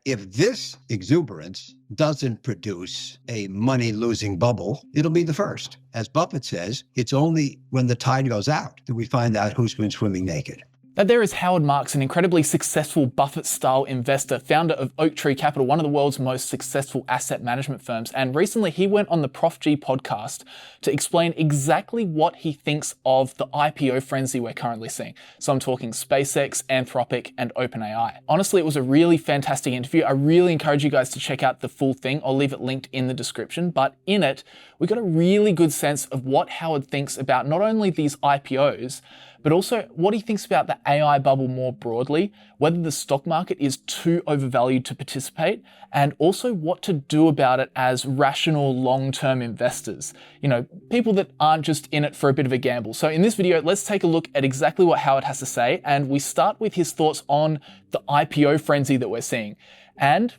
if this exuberance doesn't produce a money-losing bubble, it'll be the first. As Buffett says, it's only when the tide goes out that we find out who's been swimming naked. That there is Howard Marks, an incredibly successful Buffett-style investor, founder of Oaktree Capital, one of the world's most successful asset management firms. And recently he went on the Prof G podcast to explain exactly what he thinks of the IPO frenzy we're currently seeing. So I'm talking SpaceX, Anthropic, and OpenAI. Honestly, it was a really fantastic interview. I really encourage you guys to check out the full thing. I'll leave it linked in the description. But in it, we got a really good sense of what Howard thinks about not only these IPOs, but also what he thinks about the AI bubble more broadly, whether the stock market is too overvalued to participate, and also what to do about it as rational long-term investors. You know, people that aren't just in it for a bit of a gamble. So in this video, let's take a look at exactly what Howard has to say, and we start with his thoughts on the IPO frenzy that we're seeing. And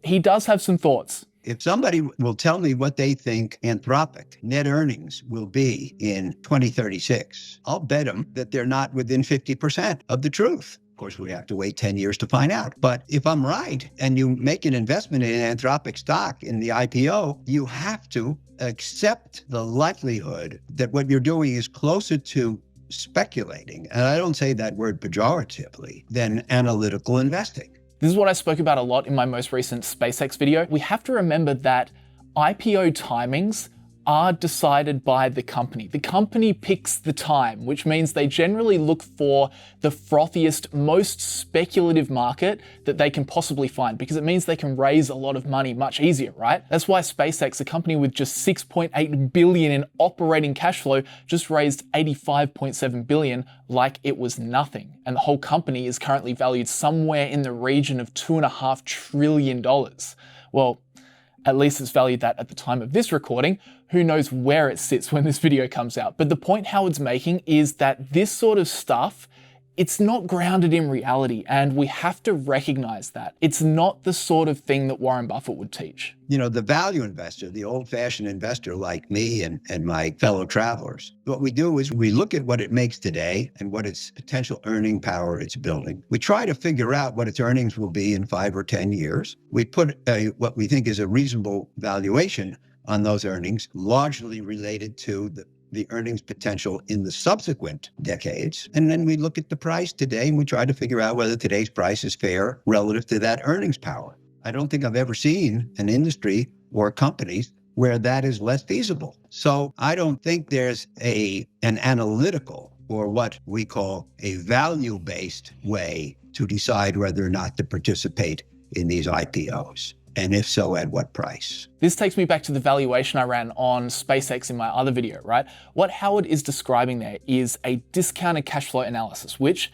he does have some thoughts. If somebody will tell me what they think Anthropic net earnings will be in 2036, I'll bet them that they're not within 50% of the truth. Of course, we have to wait 10 years to find out. But if I'm right and you make an investment in Anthropic stock in the IPO, you have to accept the likelihood that what you're doing is closer to speculating, and I don't say that word pejoratively, than analytical investing. This is what I spoke about a lot in my most recent SpaceX video. We have to remember that IPO timings are decided by the company. The company picks the time, which means they generally look for the frothiest, most speculative market that they can possibly find, because it means they can raise a lot of money much easier, right? That's why SpaceX, a company with just $6.8 billion in operating cash flow, just raised $85.7 billion like it was nothing. And the whole company is currently valued somewhere in the region of $2.5 trillion. Well, at least it's valued that at the time of this recording. Who knows where it sits when this video comes out. But the point Howard's making is that this sort of stuff, it's not grounded in reality, and we have to recognize that. It's not the sort of thing that Warren Buffett would teach. You know, the value investor, the old-fashioned investor like me and my fellow travelers, what we do is we look at what it makes today and what its potential earning power it's building. We try to figure out what its earnings will be in 5 or 10 years. We put what we think is a reasonable valuation on those earnings, largely related to the earnings potential in the subsequent decades. And then we look at the price today and we try to figure out whether today's price is fair relative to that earnings power. I don't think I've ever seen an industry or companies where that is less feasible. So I don't think there's an analytical or what we call a value-based way to decide whether or not to participate in these IPOs. And if so, at what price? This takes me back to the valuation I ran on SpaceX in my other video, right? What Howard is describing there is a discounted cash flow analysis, which,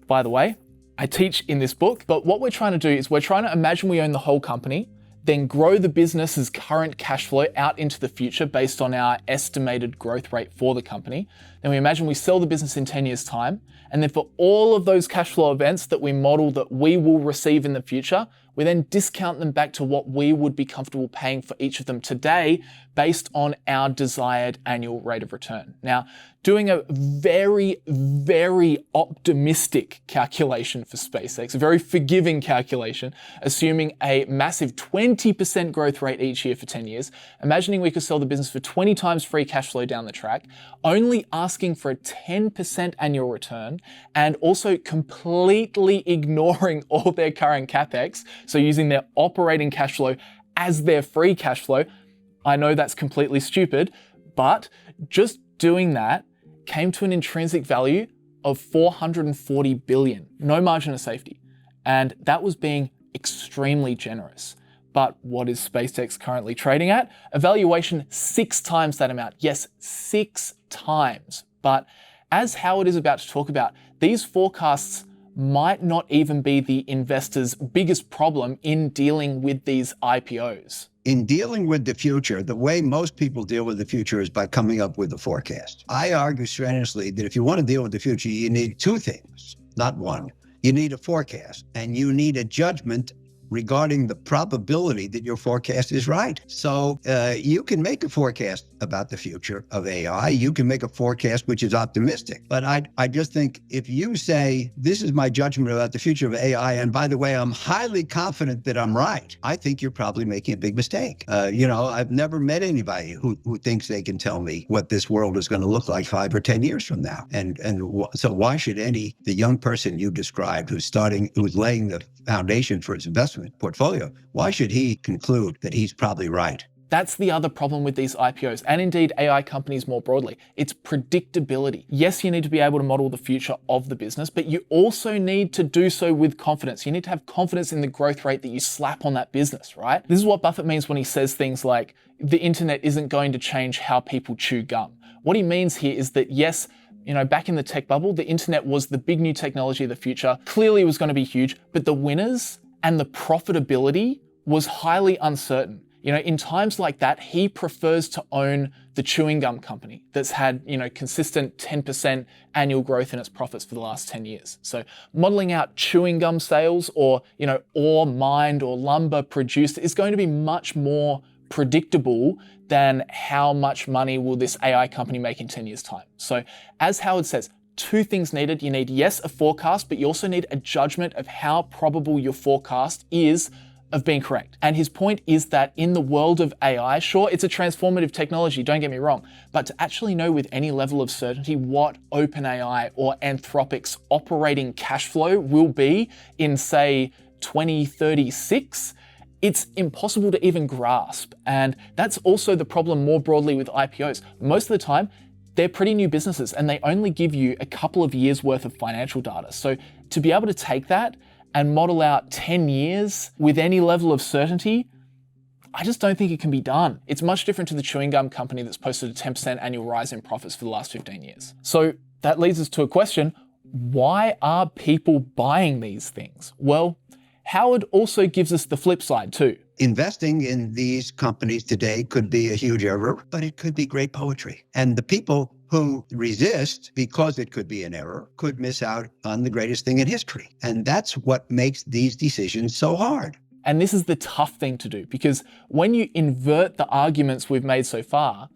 by the way, I teach in this book. But what we're trying to do is we're trying to imagine we own the whole company, then grow the business's current cash flow out into the future based on our estimated growth rate for the company. Then we imagine we sell the business in 10 years' time. And then for all of those cash flow events that we model that we will receive in the future, we then discount them back to what we would be comfortable paying for each of them today based on our desired annual rate of return. Now, doing a very, very optimistic calculation for SpaceX, a very forgiving calculation, assuming a massive 20% growth rate each year for 10 years, imagining we could sell the business for 20 times free cash flow down the track, only asking for a 10% annual return, and also completely ignoring all their current CapEx, so using their operating cash flow as their free cash flow. I know that's completely stupid, but just doing that came to an intrinsic value of $440 billion, no margin of safety. And that was being extremely generous. But what is SpaceX currently trading at? A valuation 6 times that amount. Yes, 6 times. But as Howard is about to talk about, these forecasts might not even be the investor's biggest problem in dealing with these IPOs. In dealing with the future, the way most people deal with the future is by coming up with a forecast. I argue strenuously that if you want to deal with the future, you need 2 things, not one. You need a forecast and you need a judgment regarding the probability that your forecast is right. So you can make a forecast about the future of AI. You can make a forecast which is optimistic. But I just think if you say, this is my judgment about the future of AI, and by the way, I'm highly confident that I'm right, I think you're probably making a big mistake. I've never met anybody who thinks they can tell me what this world is going to look like 5 or 10 years from now. So why should the young person you described who's laying the foundation for his investment portfolio, why should he conclude that he's probably right? That's the other problem with these IPOs, and indeed AI companies more broadly. It's predictability. Yes, you need to be able to model the future of the business, but you also need to do so with confidence. You need to have confidence in the growth rate that you slap on that business, right? This is what Buffett means when he says things like, the internet isn't going to change how people chew gum. What he means here is that yes, back in the tech bubble, the internet was the big new technology of the future. Clearly it was going to be huge, but the winners and the profitability was highly uncertain. In times like that, he prefers to own the chewing gum company that's had, consistent 10% annual growth in its profits for the last 10 years. So modeling out chewing gum sales or, ore mined or lumber produced is going to be much more predictable than how much money will this AI company make in 10 years' time. So as Howard says, 2 things needed. You need, yes, a forecast, but you also need a judgment of how probable your forecast is of being correct. And his point is that in the world of AI, sure, it's a transformative technology, don't get me wrong, but to actually know with any level of certainty what OpenAI or Anthropic's operating cash flow will be in, say, 2036, it's impossible to even grasp. And that's also the problem more broadly with IPOs. Most of the time, they're pretty new businesses and they only give you a couple of years worth of financial data. So to be able to take that and model out 10 years with any level of certainty, I just don't think it can be done. It's much different to the chewing gum company that's posted a 10% annual rise in profits for the last 15 years. So that leads us to a question, why are people buying these things? Well, Howard also gives us the flip side too. Investing in these companies today could be a huge error, but it could be great poetry. And the people who resist because it could be an error could miss out on the greatest thing in history. And that's what makes these decisions so hard. And this is the tough thing to do, because when you invert the arguments we've made so far,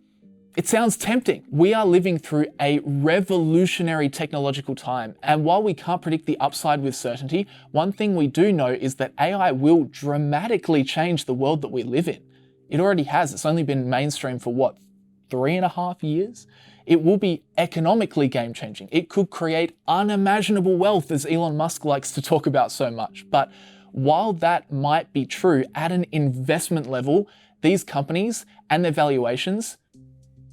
it sounds tempting. We are living through a revolutionary technological time. And while we can't predict the upside with certainty, one thing we do know is that AI will dramatically change the world that we live in. It already has. It's only been mainstream for 3.5 years? It will be economically game-changing. It could create unimaginable wealth, as Elon Musk likes to talk about so much. But while that might be true, at an investment level, these companies and their valuations,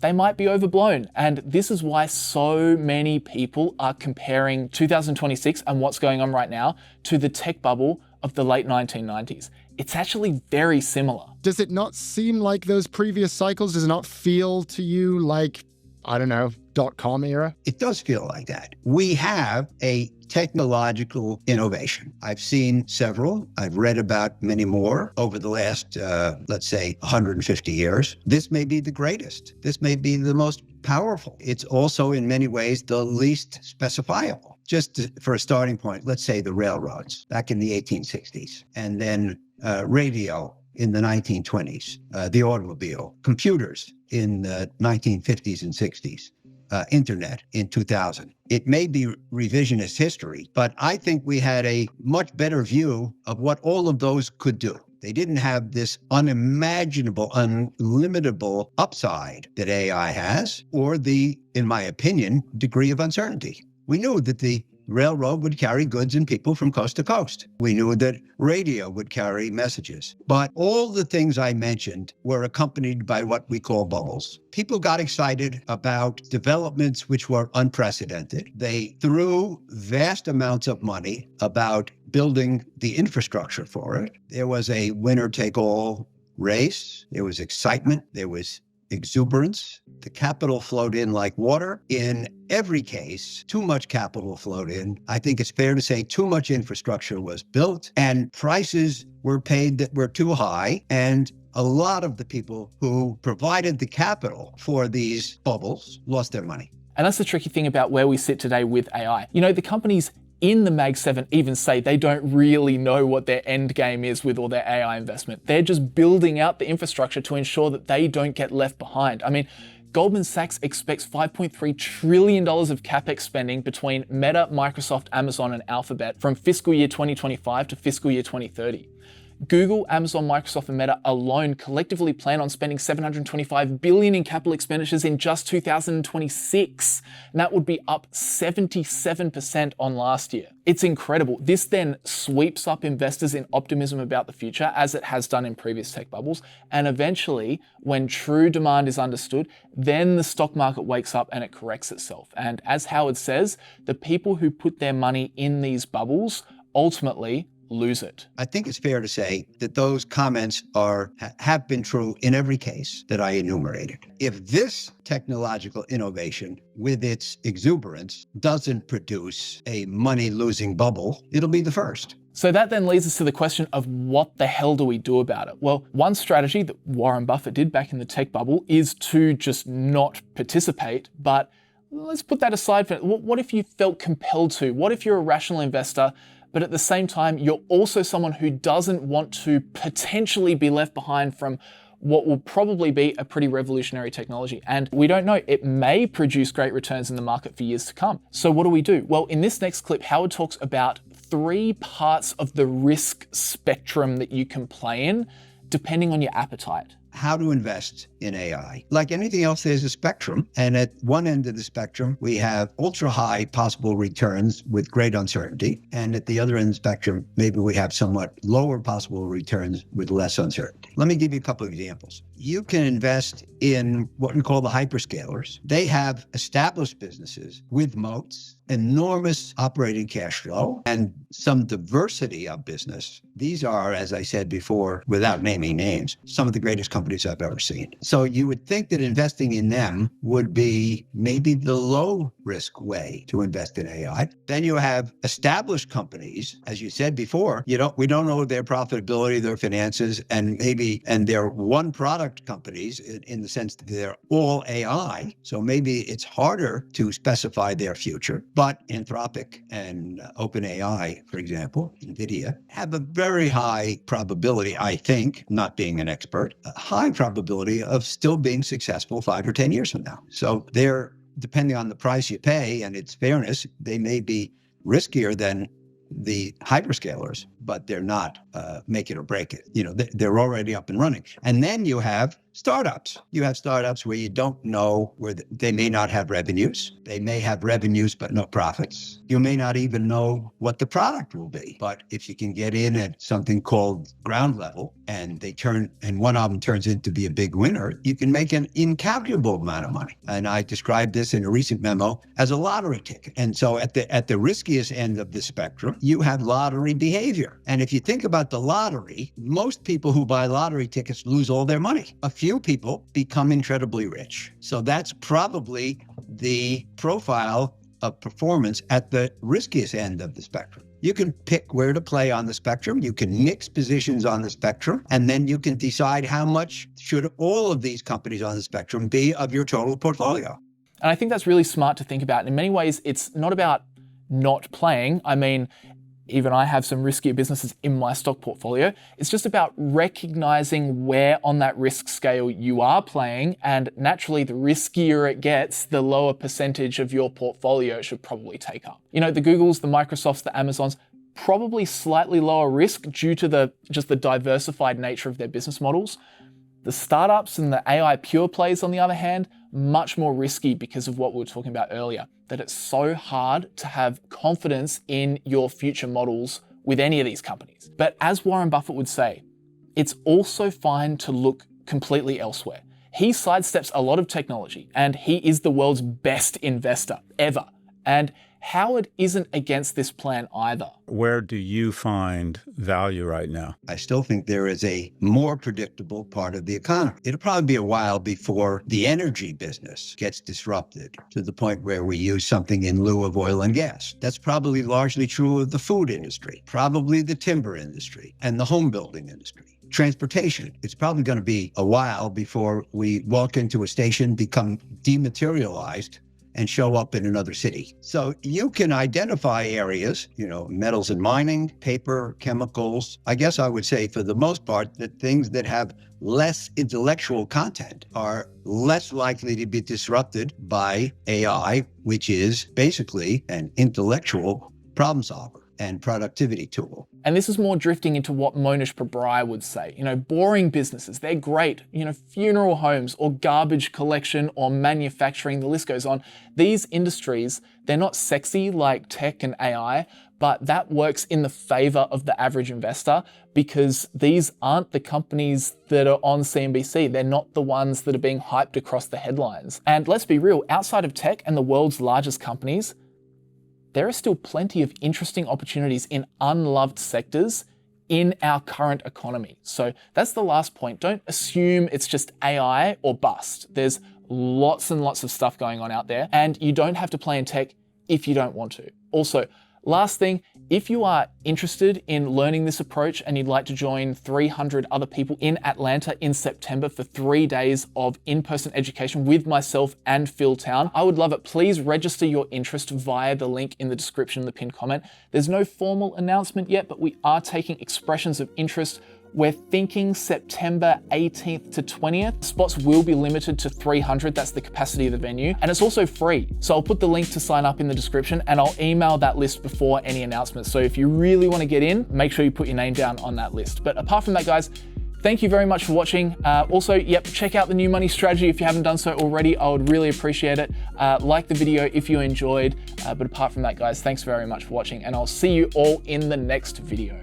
they might be overblown. And this is why so many people are comparing 2026 and what's going on right now to the tech bubble of the late 1990s. It's actually very similar. Does it not seem like those previous cycles? Does it not feel to you like, .com era? It does feel like that. We have a technological innovation. I've seen several. I've read about many more over the last, let's say, 150 years. This may be the greatest. This may be the most powerful. It's also, in many ways, the least specifiable. For a starting point, let's say the railroads back in the 1860s, and then radio in the 1920s, the automobile, computers in the 1950s and 60s, internet in 2000. It may be revisionist history, but I think we had a much better view of what all of those could do. They didn't have this unimaginable, unlimitable upside that AI has, or the, in my opinion, degree of uncertainty. We knew that the railroad would carry goods and people from coast to coast. We knew that radio would carry messages. But all the things I mentioned were accompanied by what we call bubbles. People got excited about developments which were unprecedented. They threw vast amounts of money about building the infrastructure for it. There was a winner-take-all race. There was excitement. There was exuberance. The capital flowed in like water. In every case, too much capital flowed in. I think it's fair to say too much infrastructure was built and prices were paid that were too high. And a lot of the people who provided the capital for these bubbles lost their money. And that's the tricky thing about where we sit today with AI. The companies in the Mag 7 even say they don't really know what their end game is with all their AI investment. They're just building out the infrastructure to ensure that they don't get left behind. I mean, Goldman Sachs expects $5.3 trillion of CapEx spending between Meta, Microsoft, Amazon, and Alphabet from fiscal year 2025 to fiscal year 2030. Google, Amazon, Microsoft, and Meta alone collectively plan on spending $725 billion in capital expenditures in just 2026. And that would be up 77% on last year. It's incredible. This then sweeps up investors in optimism about the future, as it has done in previous tech bubbles. And eventually, when true demand is understood, then the stock market wakes up and it corrects itself. And as Howard says, the people who put their money in these bubbles ultimately lose it. I think it's fair to say that those comments have been true in every case that I enumerated. If this technological innovation, with its exuberance, doesn't produce a money-losing bubble, it'll be the first. So that then leads us to the question of what the hell do we do about it? Well, one strategy that Warren Buffett did back in the tech bubble is to just not participate, but let's put that aside for what if you felt compelled to? What if you're a rational investor, but at the same time, you're also someone who doesn't want to potentially be left behind from what will probably be a pretty revolutionary technology? And we don't know, it may produce great returns in the market for years to come. So what do we do? Well, in this next clip, Howard talks about 3 parts of the risk spectrum that you can play in, depending on your appetite. How to invest in AI. Like anything else, there's a spectrum. And at one end of the spectrum, we have ultra high possible returns with great uncertainty. And at the other end of the spectrum, maybe we have somewhat lower possible returns with less uncertainty. Let me give you a couple of examples. You can invest in what we call the hyperscalers. They have established businesses with moats, enormous operating cash flow, and some diversity of business. These are, as I said before, without naming names, some of the greatest companies I've ever seen. So you would think that investing in them would be maybe the low risk way to invest in AI. Then you have established companies, as you said before, we don't know their profitability, their finances, and they're one product companies in the sense that they're all AI. So maybe it's harder to specify their future. But Anthropic and OpenAI, for example, NVIDIA, have a very high probability, I think, not being an expert, a high probability of still being successful 5 or 10 years from now. So they're, depending on the price you pay and its fairness, they may be riskier than the hyperscalers, but they're not make it or break it. They're already up and running. And then you have startups. You have startups where you don't know they may not have revenues. They may have revenues, but no profits. You may not even know what the product will be. But if you can get in at something called ground level and one of them turns into be a big winner, you can make an incalculable amount of money. And I described this in a recent memo as a lottery ticket. And so at the riskiest end of the spectrum, you have lottery behavior. And if you think about the lottery, most people who buy lottery tickets lose all their money. A few people become incredibly rich. So that's probably the profile of performance at the riskiest end of the spectrum. You can pick where to play on the spectrum. You can mix positions on the spectrum, and then you can decide how much should all of these companies on the spectrum be of your total portfolio. And I think that's really smart to think about. In many ways, it's not about not playing. I mean, even I have some riskier businesses in my stock portfolio. It's just about recognizing where on that risk scale you are playing, and naturally the riskier it gets, the lower percentage of your portfolio should probably take up. The Googles, the Microsofts, the Amazons, probably slightly lower risk due to the diversified nature of their business models. The startups and the AI pure plays, on the other hand, much more risky because of what we were talking about earlier, that it's so hard to have confidence in your future models with any of these companies. But as Warren Buffett would say, it's also fine to look completely elsewhere. He sidesteps a lot of technology, and he is the world's best investor ever. And Howard isn't against this plan either. Where do you find value right now? I still think there is a more predictable part of the economy. It'll probably be a while before the energy business gets disrupted to the point where we use something in lieu of oil and gas. That's probably largely true of the food industry, probably the timber industry, and the home building industry. Transportation, it's probably going to be a while before we walk into a station, become dematerialized, and show up in another city. So you can identify areas, metals and mining, paper, chemicals. I guess I would say for the most part that things that have less intellectual content are less likely to be disrupted by AI, which is basically an intellectual problem solver and productivity tool. And this is more drifting into what Monish Pabrai would say. Boring businesses, they're great. Funeral homes or garbage collection or manufacturing, the list goes on. These industries, they're not sexy like tech and AI, but that works in the favor of the average investor because these aren't the companies that are on CNBC. They're not the ones that are being hyped across the headlines. And let's be real, outside of tech and the world's largest companies, there are still plenty of interesting opportunities in unloved sectors in our current economy. So that's the last point. Don't assume it's just AI or bust. There's lots and lots of stuff going on out there, and you don't have to play in tech if you don't want to. Also, last thing, if you are interested in learning this approach and you'd like to join 300 other people in Atlanta in September for 3 days of in-person education with myself and Phil Town, I would love it. Please register your interest via the link in the description of the pinned comment. There's no formal announcement yet, but we are taking expressions of interest. We're thinking September 18th to 20th. Spots will be limited to 300. That's the capacity of the venue. And it's also free. So I'll put the link to sign up in the description and I'll email that list before any announcements. So if you really want to get in, make sure you put your name down on that list. But apart from that, guys, thank you very much for watching. Also, check out the new money strategy if you haven't done so already. I would really appreciate it. Like the video if you enjoyed. But apart from that, guys, thanks very much for watching and I'll see you all in the next video.